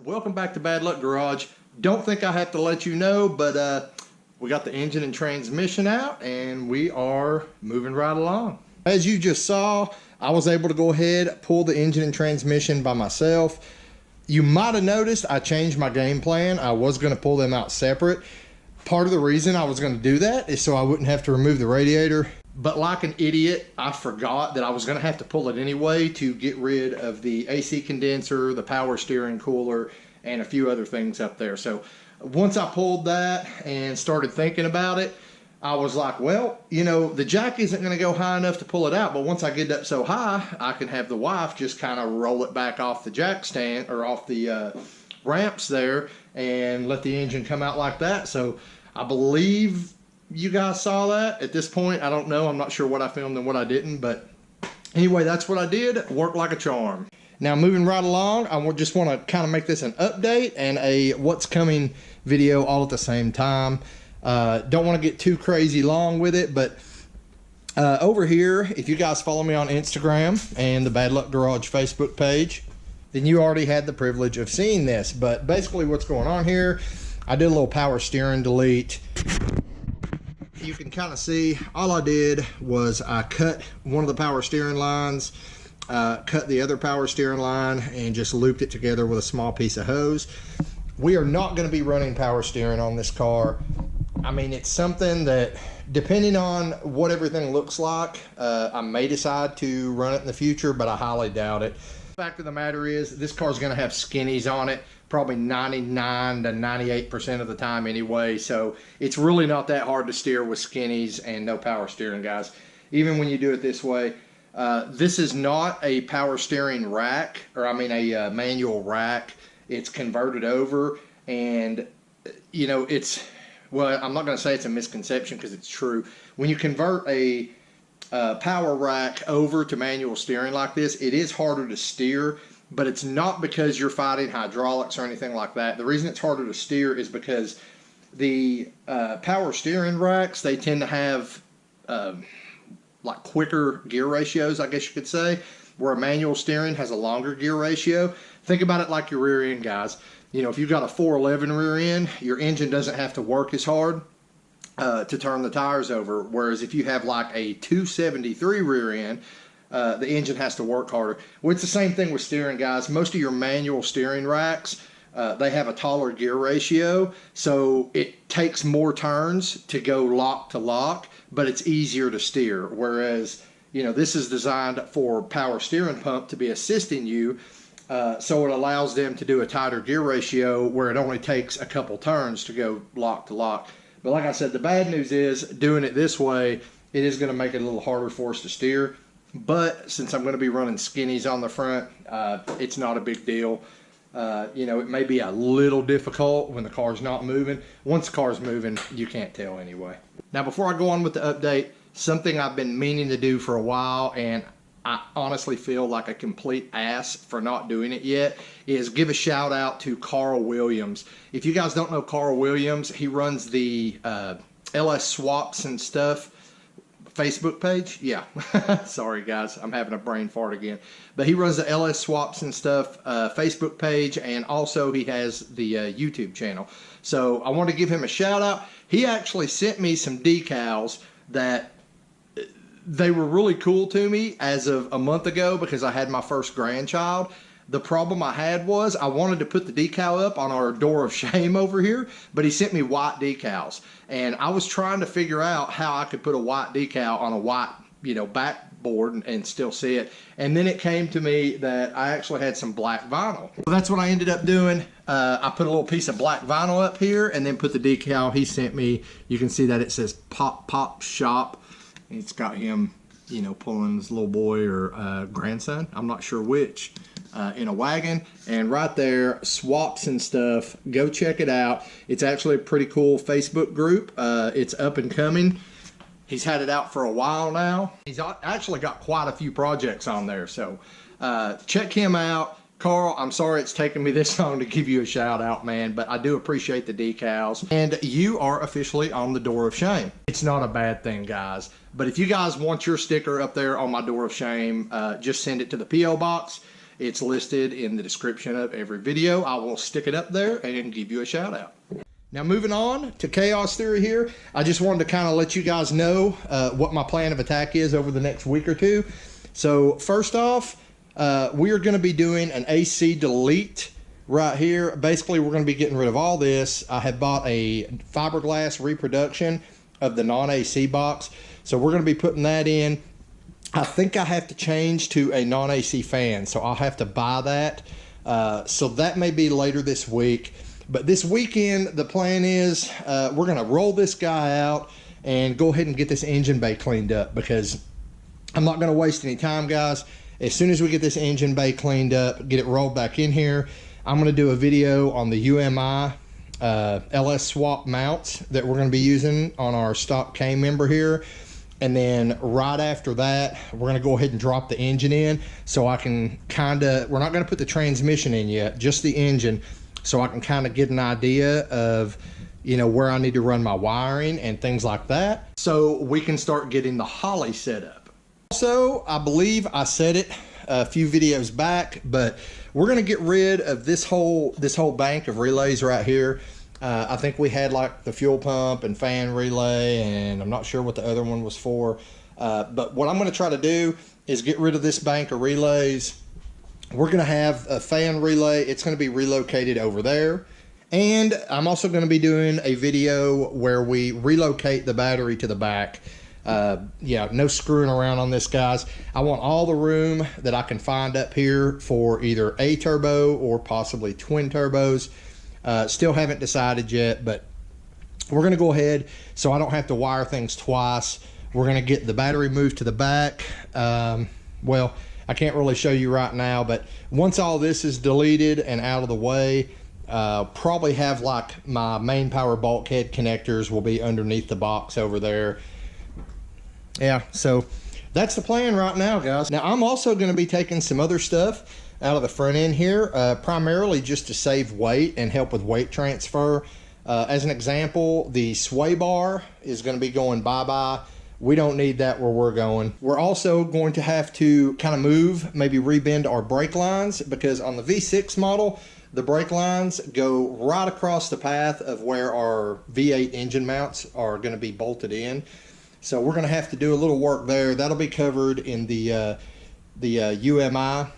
Welcome back to Bad Luck Garage. Don't think I have to let you know, but we got the engine and transmission out and we are moving right along. As you just saw, I was able to go ahead, pull the engine and transmission by myself. You might have noticed I changed my game plan. I was going to pull them out separate. Part of the reason I was going to do that is so I wouldn't have to remove the radiator. But like an idiot, I forgot that I was going to have to pull it anyway to get rid of the AC condenser, the power steering cooler, and a few other things up there. So once I pulled that and started thinking about it, I was like, well, you know, the jack isn't going to go high enough to pull it out. But once I get up so high, I can have the wife just kind of roll it back off the jack stand or off the ramps there and let the engine come out like that. So I believe you guys saw that. At this point, I don't know. I'm not sure what I filmed and what I didn't, but anyway, that's what I did. Worked like a charm. Now, moving right along, I just want to kind of make this an update and a what's coming video all at the same time. Don't want to get too crazy long with it, but over here, if you guys follow me on Instagram and the Bad Luck Garage Facebook page, then you already had the privilege of seeing this. But basically what's going on here, I did a little power steering delete. You can kind of see all I did was I cut one of the power steering lines, cut the other power steering line, and just looped it together with a small piece of hose. We are not going to be running power steering on this car. I mean, it's something that, depending on what everything looks like, I may decide to run it in the future, but I highly doubt it. The fact of the matter is, this car is going to have skinnies on it, probably 99 to 98% of the time anyway, so it's really not that hard to steer with skinnies and no power steering, guys. Even when you do it this way, this is not a power steering rack, or I mean a manual rack. It's converted over, and you know, it's, well, I'm not going to say it's a misconception because it's true. When you convert a power rack over to manual steering like this, it is harder to steer, but it's not because you're fighting hydraulics or anything like that. The reason it's harder to steer is because the power steering racks, they tend to have like quicker gear ratios, I guess you could say, where a manual steering has a longer gear ratio. Think about it like your rear end, guys. You know, if you've got a 411 rear end, your engine doesn't have to work as hard to turn the tires over. Whereas if you have like a 273 rear end, the engine has to work harder. Well, it's the same thing with steering, guys. Most of your manual steering racks, they have a taller gear ratio, so it takes more turns to go lock to lock, but it's easier to steer. Whereas, you know, this is designed for power steering pump to be assisting you. So it allows them to do a tighter gear ratio where it only takes a couple turns to go lock to lock. But like I said, the bad news is doing it this way, it is going to make it a little harder for us to steer. But since I'm going to be running skinnies on the front, it's not a big deal. You know, it may be a little difficult when the car's not moving. Once the car's moving, you can't tell anyway. Now, before I go on with the update, something I've been meaning to do for a while, and I honestly feel like a complete ass for not doing it yet, is give a shout out to Carl Williams. If you guys don't know Carl Williams, he runs the LS Swaps and Stuff Facebook page. Yeah, sorry guys, I'm having a brain fart again. But he runs the LS Swaps and Stuff Facebook page, and also he has the YouTube channel. So I want to give him a shout out. He actually sent me some decals that they were really cool to me as of a month ago because I had my first grandchild. The problem I had was I wanted to put the decal up on our door of shame over here, but he sent me white decals. And I was trying to figure out how I could put a white decal on a white, you know, backboard and still see it. And then it came to me that I actually had some black vinyl. So that's what I ended up doing. I put a little piece of black vinyl up here and then put the decal he sent me. You can see that it says Pop Pop Shop. It's got him, you know, pulling his little boy or grandson, I'm not sure which, in a wagon. And right there, Swaps and Stuff. Go check it out. It's actually a pretty cool Facebook group. It's up and coming. He's had it out for a while now. He's actually got quite a few projects on there. So check him out. Carl, I'm sorry it's taken me this long to give you a shout out, man, but I do appreciate the decals. And you are officially on the door of shame. It's not a bad thing, guys. But if you guys want your sticker up there on my door of shame, just send it to the P.O. box. It's listed in the description of every video. I will stick it up there and give you a shout out. Now moving on to Chaos Theory here, I just wanted to kind of let you guys know what my plan of attack is over the next week or two. So first off, we are going to be doing an AC delete right here. Basically, we're going to be getting rid of all this. I have bought a fiberglass reproduction of the non-AC box. So we're going to be putting that in. I think I have to change to a non-AC fan. So I'll have to buy that. So that may be later this week. But this weekend, the plan is we're going to roll this guy out and go ahead and get this engine bay cleaned up, because I'm not going to waste any time, guys. As soon as we get this engine bay cleaned up, get it rolled back in here, I'm going to do a video on the UMI LS swap mounts that we're going to be using on our stock K member here. And then right after that, we're going to go ahead and drop the engine in, so I can kind of, we're not going to put the transmission in yet, just the engine, so I can kind of get an idea of, you know, where I need to run my wiring and things like that, so we can start getting the Holly set up. Also, I believe I said it a few videos back, but we're going to get rid of this whole bank of relays right here. I think we had like the fuel pump and fan relay, and I'm not sure what the other one was for. But what I'm going to try to do is get rid of this bank of relays. We're going to have a fan relay. It's going to be relocated over there. And I'm also going to be doing a video where we relocate the battery to the back. Yeah, no screwing around on this, guys. I want all the room that I can find up here for either a turbo or possibly twin turbos. Still haven't decided yet, but we're going to go ahead so I don't have to wire things twice. We're going to get the battery moved to the back. Well, I can't really show you right now, but once all this is deleted and out of the way, probably have like my main power bulkhead connectors will be underneath the box over there. Yeah, so that's the plan right now, guys. Now, I'm also going to be taking some other stuff out of the front end here, primarily just to save weight and help with weight transfer. As an example, the sway bar is going to be going bye-bye. We don't need that where we're going. We're also going to have to kind of move, maybe rebend our brake lines, because on the V6 model, the brake lines go right across the path of where our V8 engine mounts are going to be bolted in. So we're going to have to do a little work there. That'll be covered in the UMI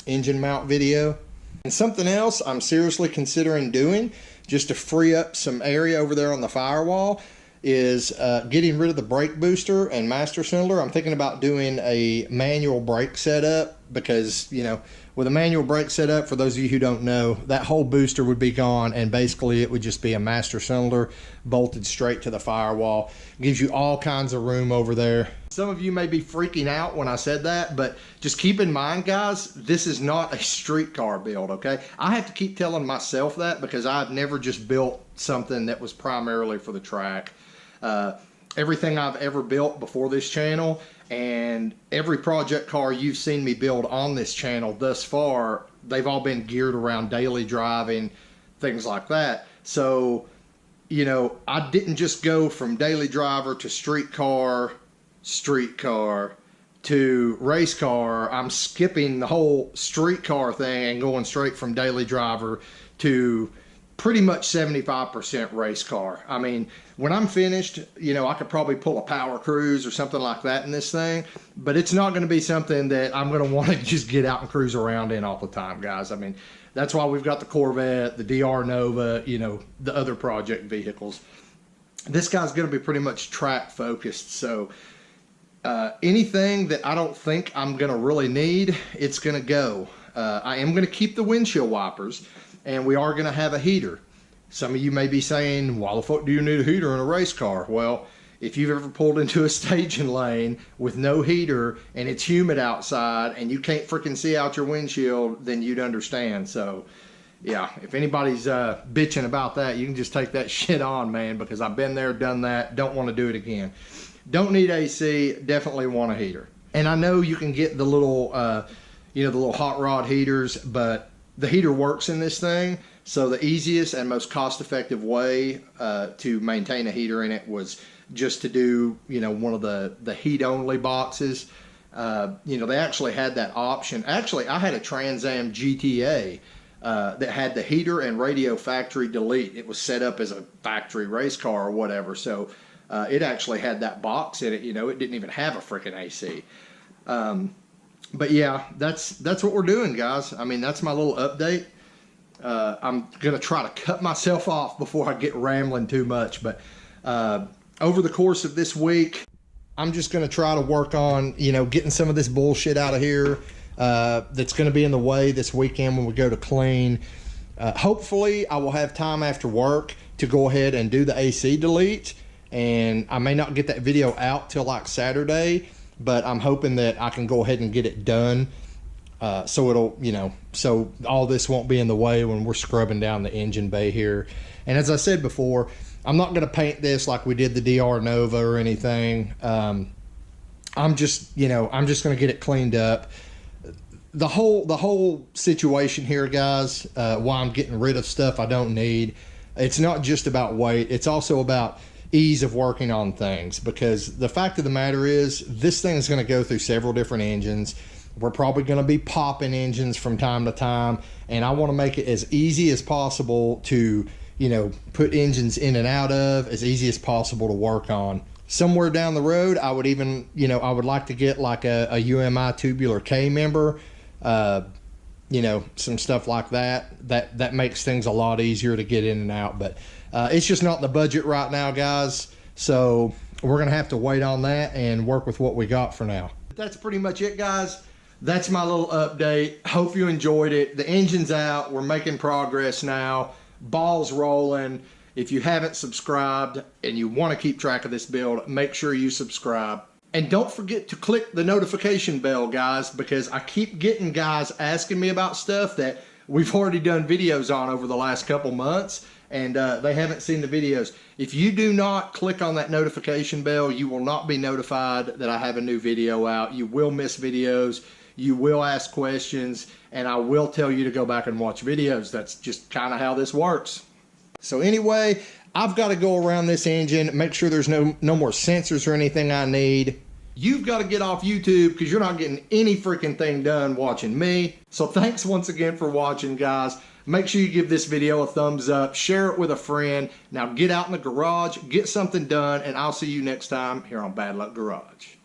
engine mount video. And something else I'm seriously considering doing, just to free up some area over there on the firewall, is getting rid of the brake booster and master cylinder. I'm thinking about doing a manual brake setup, because, you know, with a manual brake setup, for those of you who don't know, that whole booster would be gone, and basically it would just be a master cylinder bolted straight to the firewall. Gives you all kinds of room over there. Some of you may be freaking out when I said that, but just keep in mind, guys, this is not a street car build, okay? I have to keep telling myself that because I've never just built something that was primarily for the track. Everything I've ever built before this channel and every project car you've seen me build on this channel thus far, they've all been geared around daily driving, things like that. So, you know, I didn't just go from daily driver to street car to race car. I'm skipping the whole street car thing and going straight from daily driver to pretty much 75% race car. I mean, when I'm finished, you know, I could probably pull a power cruise or something like that in this thing, but it's not going to be something that I'm going to want to just get out and cruise around in all the time, guys. I mean, that's why we've got the Corvette, the DR Nova, you know, the other project vehicles. This guy's going to be pretty much track focused, so anything that I don't think I'm going to really need, it's going to go. I am going to keep the windshield wipers, and we are going to have a heater. Some of you may be saying, why the fuck do you need a heater in a race car? Well, if you've ever pulled into a staging lane with no heater and it's humid outside and you can't freaking see out your windshield, then you'd understand. So yeah, if anybody's bitching about that, you can just take that shit on, man, because I've been there, done that, don't want to do it again. Don't need AC, definitely want a heater. And I know you can get the little, you know, the little hot rod heaters, but the heater works in this thing. So the easiest and most cost-effective way to maintain a heater in it was just to do, you know, one of the heat-only boxes. You know, they actually had that option. Actually, I had a Trans Am GTA that had the heater and radio factory delete. It was set up as a factory race car or whatever. So it actually had that box in it. You know, it didn't even have a freaking AC. But yeah, that's what we're doing, guys. I mean, that's my little update. I'm going to try to cut myself off before I get rambling too much. But over the course of this week, I'm just going to try to work on, you know, getting some of this bullshit out of here that's going to be in the way this weekend when we go to clean. Hopefully, I will have time after work to go ahead and do the AC delete. And I may not get that video out till like Saturday, but I'm hoping that I can go ahead and get it done. So it'll, you know, so all this won't be in the way when we're scrubbing down the engine bay here. And as I said before, I'm not going to paint this like we did the DR Nova or anything. I'm just, you know, I'm just going to get it cleaned up. The whole situation here, guys, why I'm getting rid of stuff I don't need, it's not just about weight. It's also about ease of working on things, because the fact of the matter is this thing is going to go through several different engines. We're probably going to be popping engines from time to time, and I want to make it as easy as possible to, you know, put engines in and out of, as easy as possible to work on. Somewhere down the road, I would even, you know, I would like to get like a UMI tubular K member, you know, some stuff like that. That makes things a lot easier to get in and out, but it's just not in the budget right now, guys. So we're going to have to wait on that and work with what we got for now. But that's pretty much it, guys. That's my little update. Hope you enjoyed it. The engine's out. We're making progress now. Ball's rolling. If you haven't subscribed and you want to keep track of this build, make sure you subscribe. And don't forget to click the notification bell, guys, because I keep getting guys asking me about stuff that we've already done videos on over the last couple months, and they haven't seen the videos. If you do not click on that notification bell, you will not be notified that I have a new video out. You will miss videos. You will ask questions, and I will tell you to go back and watch videos. That's just kind of how this works. So anyway, I've got to go around this engine, make sure there's no more sensors or anything I need. You've got to get off YouTube because you're not getting any freaking thing done watching me. So thanks once again for watching, guys. Make sure you give this video a thumbs up, share it with a friend. Now get out in the garage, get something done, and I'll see you next time here on Bad Luck Garage.